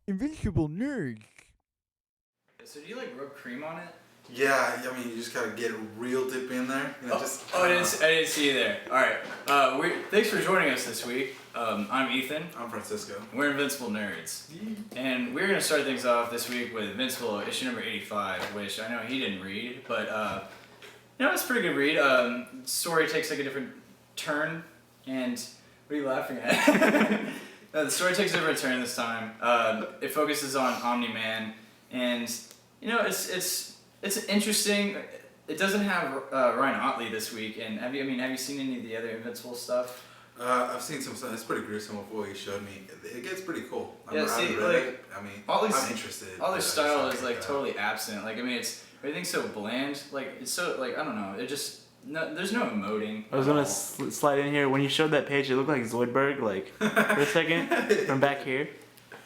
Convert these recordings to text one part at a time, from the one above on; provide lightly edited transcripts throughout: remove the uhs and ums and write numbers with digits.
Invincible Nerds. So do you like rub cream on it? Yeah, I mean, you just gotta get real deep in there. You know, I didn't see you there. All right. Thanks for joining us this week. I'm Ethan. I'm Francisco. We're Invincible Nerds, and we're gonna start things off this week with Invincible issue number 85, which I know he didn't read, but it's a pretty good read. Story takes like a different turn, and what are you laughing at? The story takes a different turn this time. It focuses on Omni-Man, and it's interesting. It doesn't have Ryan Otley this week, and have you seen any of the other Invincible stuff? I've seen some stuff. It's pretty gruesome of what he showed me. It gets pretty cool. I'm interested. Otley's style is like totally absent. Like everything's so bland. Like it's so like I don't know. There's no emoting. I was gonna slide in here. When you showed that page, it looked like Zoidberg, like for a second from back here.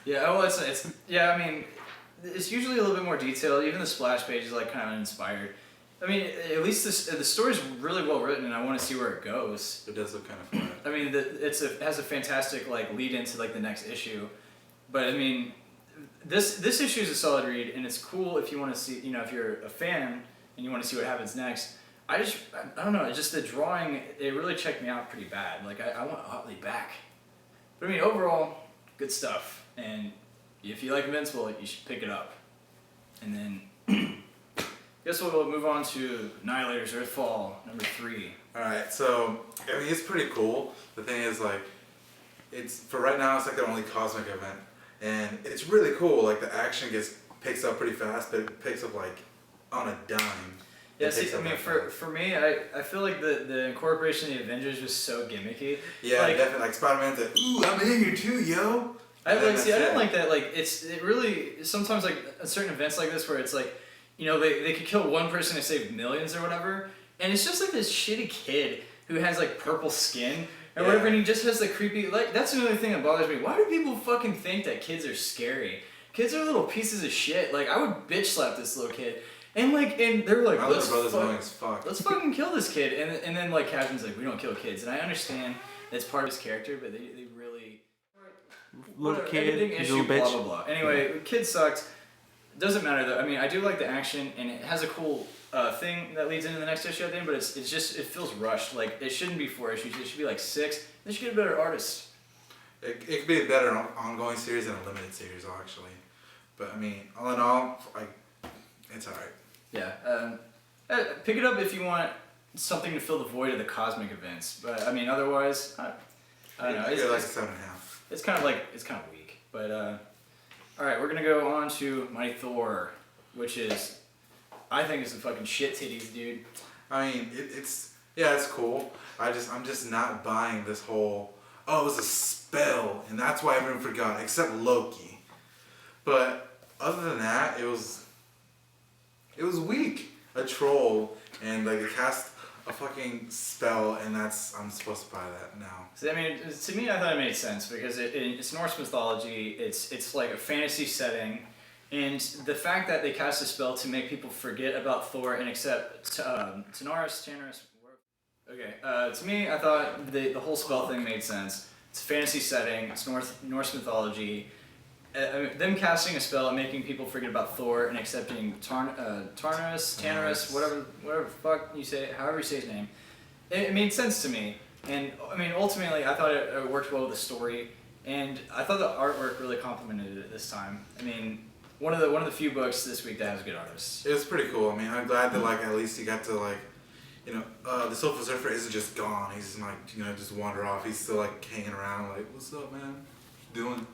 Yeah. Well, it's usually a little bit more detailed. Even the splash page is like kind of uninspired. I mean, at least the story's really well written, and I want to see where it goes. It does look kind of fun. I mean, it has a fantastic like lead into like the next issue, but I mean, this issue is a solid read, and it's cool if you want to see, if you're a fan and you want to see what happens next. I don't know. It's just the drawing. It really checked me out pretty bad. Like I want Otley back, but I mean, overall, good stuff. And if you like Invincible, you should pick it up. And then, guess we'll move on to Annihilator's Earthfall number 3. All right, so I mean, it's pretty cool. The thing is, like, it's for right now. It's like the only cosmic event, and it's really cool. Like the action picks up pretty fast, but it picks up like on a dime. Yeah, see, I mean, for me, I feel like the incorporation of the Avengers was so gimmicky. Yeah, like, definitely. Like Spider-Man's like, ooh, I'm in here too, yo. I didn't like that. Like, it really sometimes like certain events like this where it's like, they could kill one person to save millions or whatever, and it's just like this shitty kid who has like purple skin or whatever, and he just has the creepy. Like, that's another thing that bothers me. Why do people fucking think that kids are scary? Kids are little pieces of shit. Like, I would bitch slap this little kid. And they were like, let's fucking kill this kid. And then like Captain's like, we don't kill kids. And I understand that's part of his character, but they really little kid, issue, little bitch. blah blah blah. Anyway, kid sucked. Doesn't matter though. I mean, I do like the action, and it has a cool thing that leads into the next issue at the end. But it feels rushed. Like it shouldn't be 4 issues. It should be like 6. They should get a better artist. It could be a better ongoing series than a limited series, actually. But I mean, all in all, it's alright. Yeah, pick it up if you want something to fill the void of the cosmic events. But I mean, otherwise, I don't know. It's like a 7.5. It's kind of weak. But all right, we're gonna go on to Mighty Thor, which is, I think, is the fucking shit titties, dude. I mean, it's cool. I'm just not buying this whole. Oh, it was a spell, and that's why everyone forgot, except Loki. But other than that, it was weak. A troll, and like it cast a fucking spell, and I'm supposed to buy that now. So, I mean, to me, I thought it made sense because it's Norse mythology. It's like a fantasy setting, and the fact that they cast a spell to make people forget about Thor and accept Tanarus. Okay, to me, I thought the whole spell thing made sense. It's a fantasy setting. It's Norse mythology. Them casting a spell and making people forget about Thor and accepting Tanarus, whatever the fuck you say, however you say his name, it made sense to me. And I mean, ultimately, I thought it worked well with the story, and I thought the artwork really complemented it this time. I mean, one of the few books this week that has good artists. It was pretty cool. I mean, I'm glad that like at least you got to the Silver Surfer isn't just gone. He's like just wander off. He's still like hanging around. Like, what's up, man? What you doing?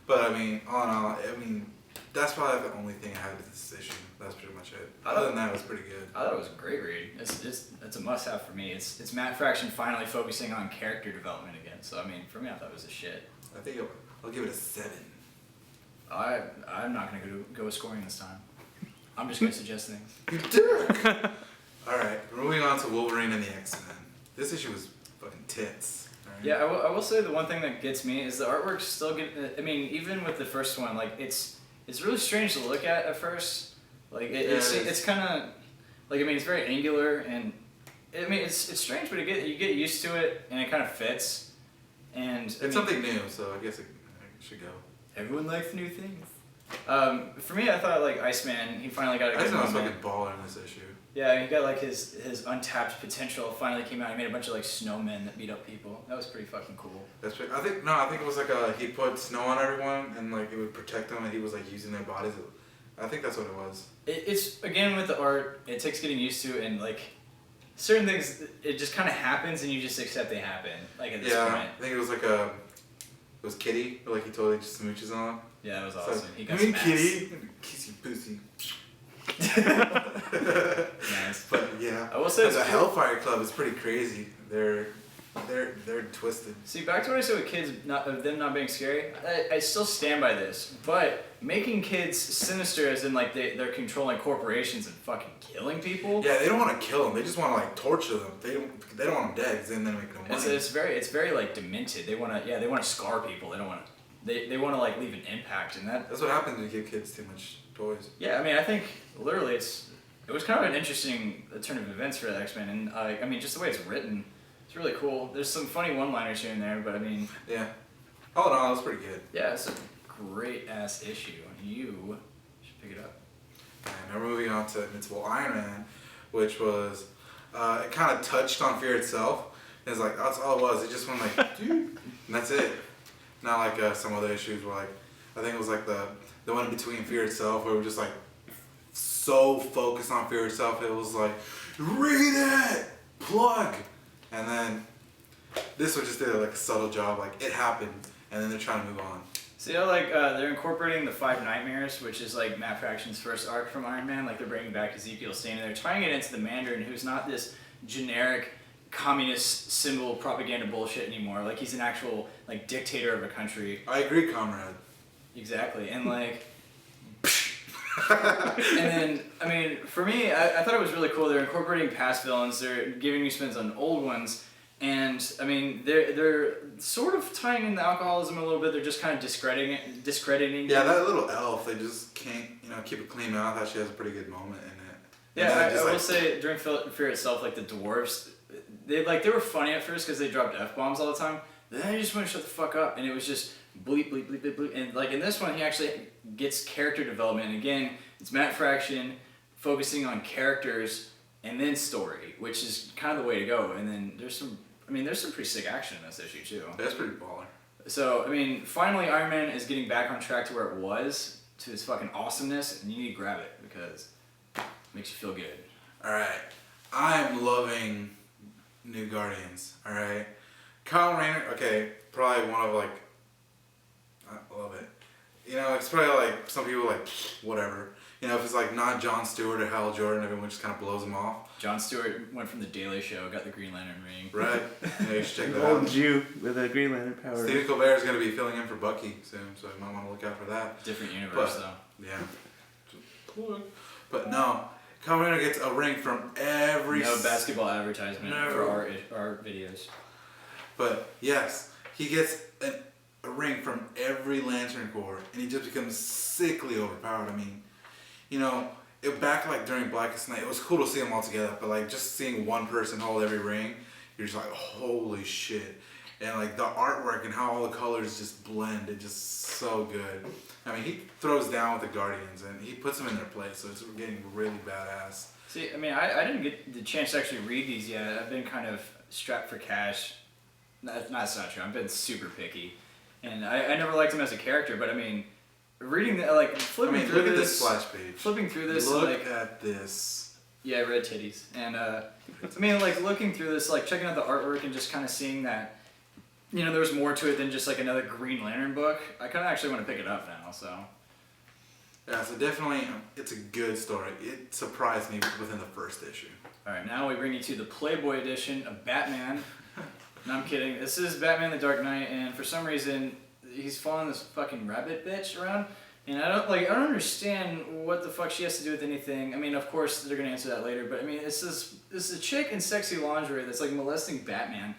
But I mean, all in all, that's probably the only thing I had with this issue. That's pretty much it. Other than that, it was pretty good. I thought it was a great read. It's a must-have for me. It's Matt Fraction finally focusing on character development again. So I mean, for me, I thought it was a shit. I think I'll give it a 7. I'm not gonna go with scoring this time. I'm just gonna suggest things. You dick! All right, moving on to Wolverine and the X-Men. This issue was fucking tits. Yeah, I will say the one thing that gets me is the artwork's still good. I mean, even with the first one, like it's really strange to look at first. Like it's kind of like, I mean, it's very angular, and I mean it's strange, but you get used to it, and it kind of fits. And it's something new, so I guess it should go. Everyone likes new things. For me, I thought like Iceman, he finally got a good Iceman was moment. fucking baller in this issue. Yeah, he got like his untapped potential finally came out. He made a bunch of like snowmen that beat up people. That was pretty fucking cool. That's right. I think it was like he put snow on everyone and like it would protect them, and he was like using their bodies. I think that's what it was. It's again with the art, it takes getting used to, and like certain things, it just kind of happens and you just accept they happen. Like at this point. I think it was like it was Kitty, like he totally just smooches on. Yeah, that was It's awesome. like, He got I mean, some Kitty, kiss you pussy. Nice. But yeah, I will say the Hellfire Club is pretty crazy. They're twisted. See, back to what I said with kids, them not being scary. I still stand by this, but making kids sinister, as in like they're controlling corporations and fucking killing people. Yeah, they don't want to kill them. They just want to like torture them. They don't want them dead because then they make no money. It's very like demented. They want to scar people. They don't want to. They want to like leave an impact, and that's what happens when you give kids too much toys. Yeah, I mean, I think literally it was kind of an interesting turn of events for the X-Men, and I mean, just the way it's written, it's really cool. There's some funny one-liners here and there, but I mean, yeah. All in all, it was pretty good. yeah, it's a great ass issue. You should pick it up. And now we're moving on to Invincible Iron Man, which was it kind of touched on fear itself. It's like that's all it was. It just went like, dude, and that's it. Not like some other issues where like I think it was like the one between Fear itself where we were just like so focused on Fear itself. It was like, read it, plug, and then this one just did like a subtle job. Like it happened, and then they're trying to move on. So you know, like they're incorporating the Five Nightmares, which is like Matt Fraction's first arc from Iron Man. Like they're bringing back Ezekiel Stain, and they're tying it into the Mandarin, who's not this generic communist symbol propaganda bullshit anymore. Like he's an actual like dictator of a country. I agree, comrade. Exactly, and like, and then I mean, for me, I thought it was really cool. They're incorporating past villains. They're giving new spins on old ones, and I mean, they're sort of tying in the alcoholism a little bit. They're just kind of discrediting. Yeah, that little elf. They just can't keep a clean mouth. How she has a pretty good moment in it. And yeah, I will say during Fear itself, like the dwarves. They were funny at first because they dropped F-bombs all the time. Then they just want to shut the fuck up, and it was just bleep, bleep, bleep, bleep, bleep. And like in this one, he actually gets character development. And again, it's Matt Fraction focusing on characters and then story, which is kind of the way to go. And then there's some pretty sick action in this issue too. That's pretty baller. So, I mean, finally Iron Man is getting back on track to where it was, to his fucking awesomeness, and you need to grab it because it makes you feel good. Alright, I'm loving New Guardians, alright? Kyle Rayner, okay, probably one of like, I love it. It's probably like, some people like, whatever. If it's like not Jon Stewart or Hal Jordan, everyone just kind of blows him off. Jon Stewart went from The Daily Show, got the Green Lantern ring. Right, you should check that Old out. Jew with a Green Lantern power. Stephen Colbert is going to be filling in for Bucky soon, so you might want to look out for that. Different universe though. Yeah. But no, Kyle Rayner gets a ring from every... No basketball advertisement for our videos. But yes, he gets a ring from every Lantern Corps, and he just becomes sickly overpowered. I mean, back like during Blackest Night, it was cool to see them all together, but like just seeing one person hold every ring, you're just like, holy shit. And like the artwork and how all the colors just blend, it's just so good. I mean, he throws down with the Guardians and he puts them in their place, so it's getting really badass. See, I mean, I didn't get the chance to actually read these yet. I've been kind of strapped for cash. That's not true. I've been super picky. And I never liked him as a character, but I mean, reading flipping through look at this splash page. Flipping through this, look at this. Yeah, red titties. And I mean, like looking through this, like checking out the artwork and just kind of seeing that, there was more to it than just like another Green Lantern book. I kind of actually want to pick it up now. So. Yeah, so definitely, it's a good story. It surprised me within the first issue. All right, now we bring you to the Playboy edition of Batman. No, I'm kidding. This is Batman the Dark Knight, and for some reason, he's following this fucking rabbit bitch around, and I don't understand what the fuck she has to do with anything. I mean, of course, they're gonna answer that later, but I mean, this is a chick in sexy lingerie that's like molesting Batman.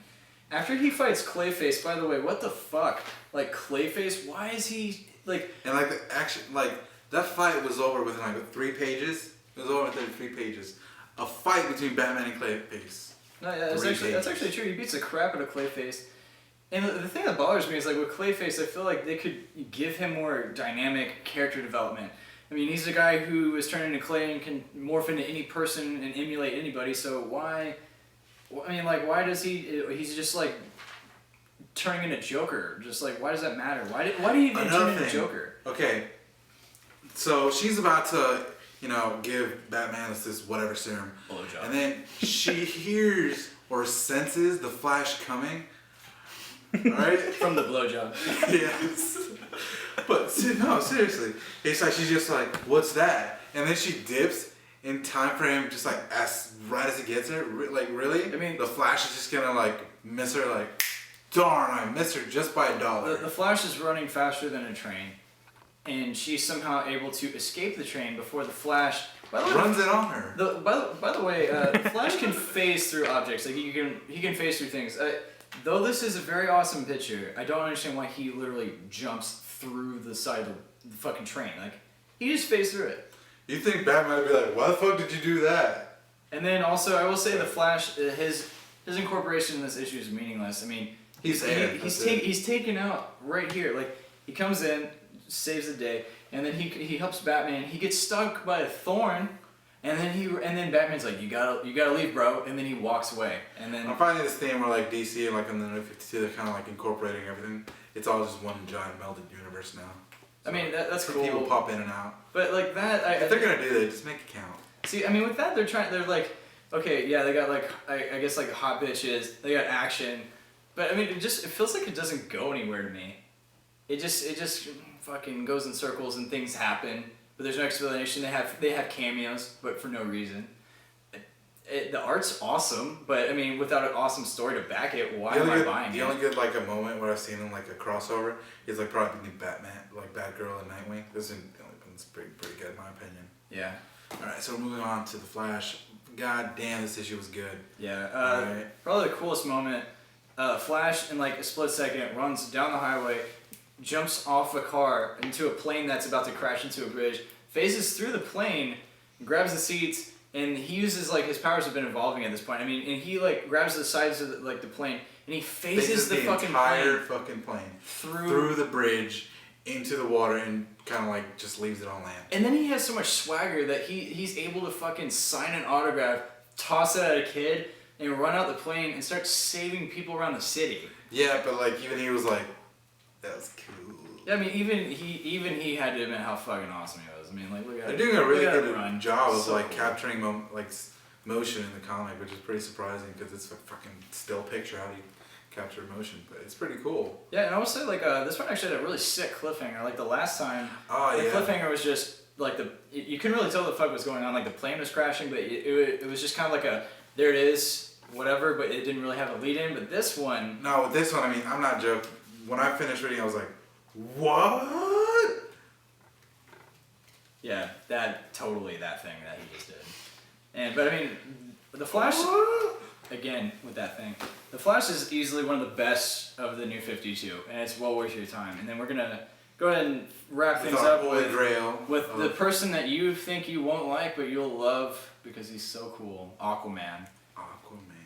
After he fights Clayface, by the way, what the fuck? Like, Clayface, why is he, like... And like, the action, like, that fight was over within like 3 pages. It was over within 3 pages. A fight between Batman and Clayface. No, yeah, that's actually true. He beats the crap out of Clayface. And the thing that bothers me is like with Clayface, I feel like they could give him more dynamic character development. I mean, he's a guy who is turned into clay and can morph into any person and emulate anybody. So why? I mean, like, why does he? He's just like turning into Joker. Just like, why does that matter? Why do you even turn into Joker? Okay, so she's about to, give Batman this whatever serum, Blowjob. and then she hears or senses the Flash coming. All right, From the blowjob. yes. But no, seriously, it's like she's just like, "What's that?" And then she dips in time for him, just like right as he gets her. Like really, I mean, the Flash is just gonna like miss her. Like, darn, I missed her just by $1. The Flash is running faster than a train, and she's somehow able to escape the train before the Flash. By the way, runs it on her. By the way, Flash can phase through objects. Like he can phase through things. Though this is a very awesome picture, I don't understand why he literally jumps through the side of the fucking train. Like he just phased through it. You think Batman would be like, "Why the fuck did you do that?" And then also, I will say the Flash, his incorporation in this issue is meaningless. I mean, he's taken out right here. Like he comes in, saves the day, and then he helps Batman. He gets stuck by a thorn, and then Batman's like, you gotta leave, bro. And then he walks away. And then I'm finding this theme where like DC and like in the New 52, they're kind of like incorporating everything. It's all just one giant melded universe now. So, I mean that's cool. People pop in and out. But like that, if they're gonna do that, just make it count. See, I mean with that they're like, okay, yeah, they got like I guess like hot bitches, they got action, but I mean it feels like it doesn't go anywhere to me. It just fucking goes in circles and things happen, but there's no explanation. They have cameos, but for no reason. The art's awesome, but I mean, without an awesome story to back it, why am I buying it? The only good like a moment where I've seen in like a crossover is like probably the new Batman, like Batgirl and Nightwing. This is the only one that's pretty good in my opinion. Yeah. All right, so moving on to the Flash. God damn, this issue was good. Yeah. Right. Probably the coolest moment. Flash in like a split second runs down the highway, jumps off a car into a plane that's about to crash into a bridge, phases through the plane, grabs the seats. And he uses like his powers have been evolving at this point. I mean, and he like grabs the sides of the plane and he phases the fucking entire plane fucking plane through the bridge into the water and kind of like just leaves it on land. And then he has so much swagger that he's able to fucking sign an autograph, toss it at a kid, and run out the plane and start saving people around the city. Yeah, but like even he was like, that was cool. Yeah, I mean even he had to admit how fucking awesome he was. I mean, like, look at they're doing a really good run. job of So like cool. capturing motion in the comic, which is pretty surprising because it's a fucking still picture. How do you capture motion? But it's pretty cool. Yeah, and I will say like this one actually had a really sick cliffhanger. Like the last time, the yeah. cliffhanger was just like you couldn't really tell what the fuck was going on. Like the plane was crashing, but it was just kind of like a there it is, whatever. But it didn't really have a lead in. But this one, No, with this one, I mean, I'm not joking. When I finished reading, I was like, what? yeah, that thing that he just did. But I mean, the Flash again with that thing. The Flash is easily one of the best of the New 52, and it's well worth your time. And then we're gonna go ahead and wrap things up with the person that you think you won't like, but you'll love because he's so cool. Aquaman.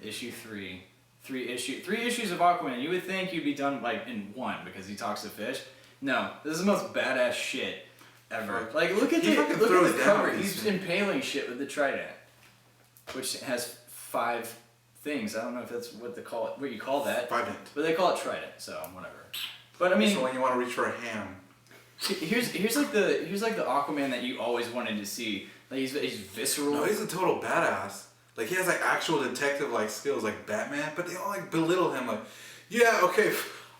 Issue 3. Three issues of Aquaman. You would think you'd be done like in one because he talks to fish. No, this is the most badass shit ever. Like look at the cover. He's impaling shit with the trident, which has 5 things. I don't know if that's what they call it. What you call that? Trident. But they call it trident. So whatever. But I mean, so when you want to reach for a ham. Here's like the Aquaman that you always wanted to see. Like he's visceral. No, he's a total badass. Like he has like actual detective like skills like Batman, but they all like belittle him like, yeah, okay,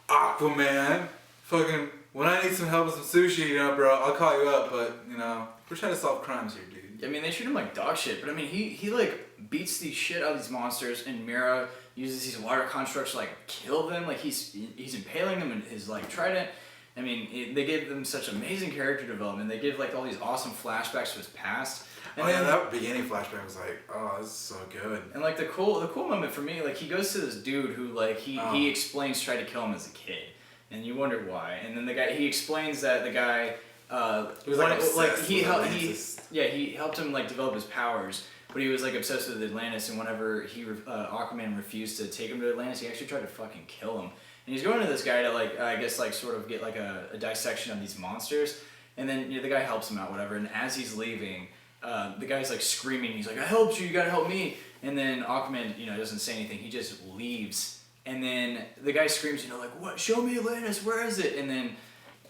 Aquaman, fucking when I need some help with some sushi, bro, I'll call you up, but we're trying to solve crimes here, dude. I mean, they treat him like dog shit, but I mean, he like beats the shit out of these monsters, and Mira uses these water constructs to like kill them. Like he's impaling them in his like trident. I mean, they gave them such amazing character development. They give like all these awesome flashbacks to his past. And then, that beginning flashback was like, oh, this is so good. And like the cool moment for me, like he goes to this dude who like he explains tried to kill him as a kid, and you wonder why. And then he explains that the guy he was he helped him like develop his powers, but he was like obsessed with Atlantis. And whenever Aquaman refused to take him to Atlantis, he actually tried to fucking kill him. and he's going to this guy to like I guess like sort of get like a dissection of these monsters, and then the guy helps him out, whatever. And as he's leaving, the guy's like screaming. He's like, "I helped you. You gotta help me." And then Aquaman, doesn't say anything. He just leaves. And then the guy screams, like, "What? Show me Atlantis. Where is it?" And then,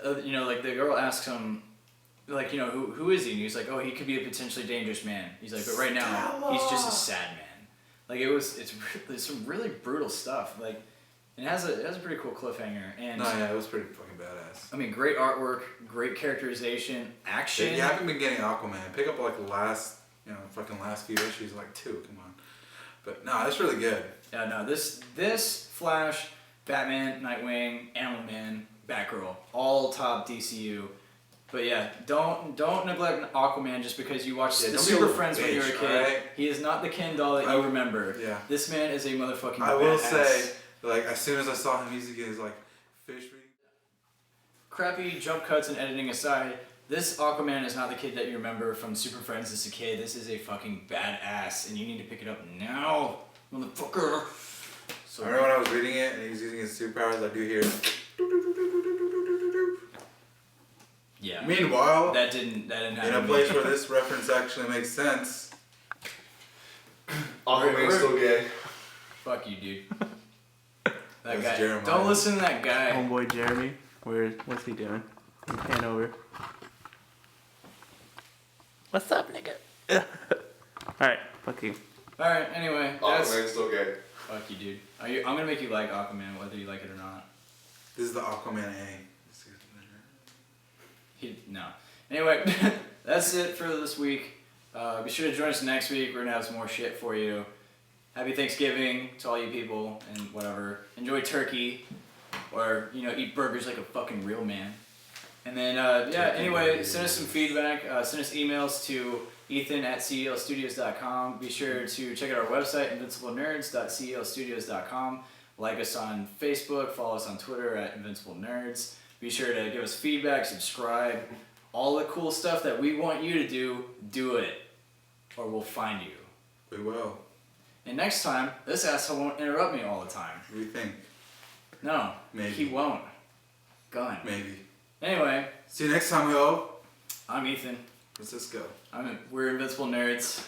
like the girl asks him, like, who is he? And he's like, "Oh, he could be a potentially dangerous man." He's like, "But right now, he's just a sad man." Like it's some really brutal stuff. Like, it has a pretty cool cliffhanger. And it was pretty fucking badass. I mean, great artwork, great characterization, action. You haven't been getting Aquaman. Pick up like the last few issues, like 2. Come on. But no, that's really good. Yeah, no, this Flash, Batman, Nightwing, Animal Man, Batgirl, all top DCU. But yeah, don't neglect Aquaman just because you watched the Super Friends when you were a kid. Right? He is not the Ken doll that you remember. Yeah. This man is a motherfucking I will badass. say, like, as soon as I saw him, music is like fish reading. Crappy jump cuts and editing aside, this Aquaman is not the kid that you remember from Super Friends as a kid. This is a fucking badass, and you need to pick it up now, motherfucker. So I remember when I was reading it and he was using his superpowers, I do hear. Yeah. Meanwhile, that didn't happen. in a place where this reference actually makes sense, Aquaman's still gay. Fuck you, dude. That That's guy. Jeremiah. Don't listen to that guy. Homeboy Jeremy, what's he doing? Pan over. What's up, nigga? Alright, fuck you. Alright, anyway. Aquaman's still gay. Fuck you, dude. I'm gonna make you like Aquaman whether you like it or not. this is the Aquaman A. No. Anyway, that's it for this week. Be sure to join us next week. We're gonna have some more shit for you. Happy Thanksgiving to all you people and whatever. Enjoy turkey, or eat burgers like a fucking real man. And then anyway, send us some feedback. Send us emails to ethan@CEL-Studios.com. Be sure to check out our website, invinciblenerds.CEL-Studios.com. Like us on Facebook. Follow us on Twitter @InvincibleNerds. Be sure to give us feedback, subscribe, all the cool stuff that we want you to do it, or we'll find you. We will. And next time, this asshole won't interrupt me all the time. What do you think? No, Maybe. he won't. Gone. Maybe. Anyway, See you next time, yo. I'm Ethan. Let's just go. We're Invincible Nerds.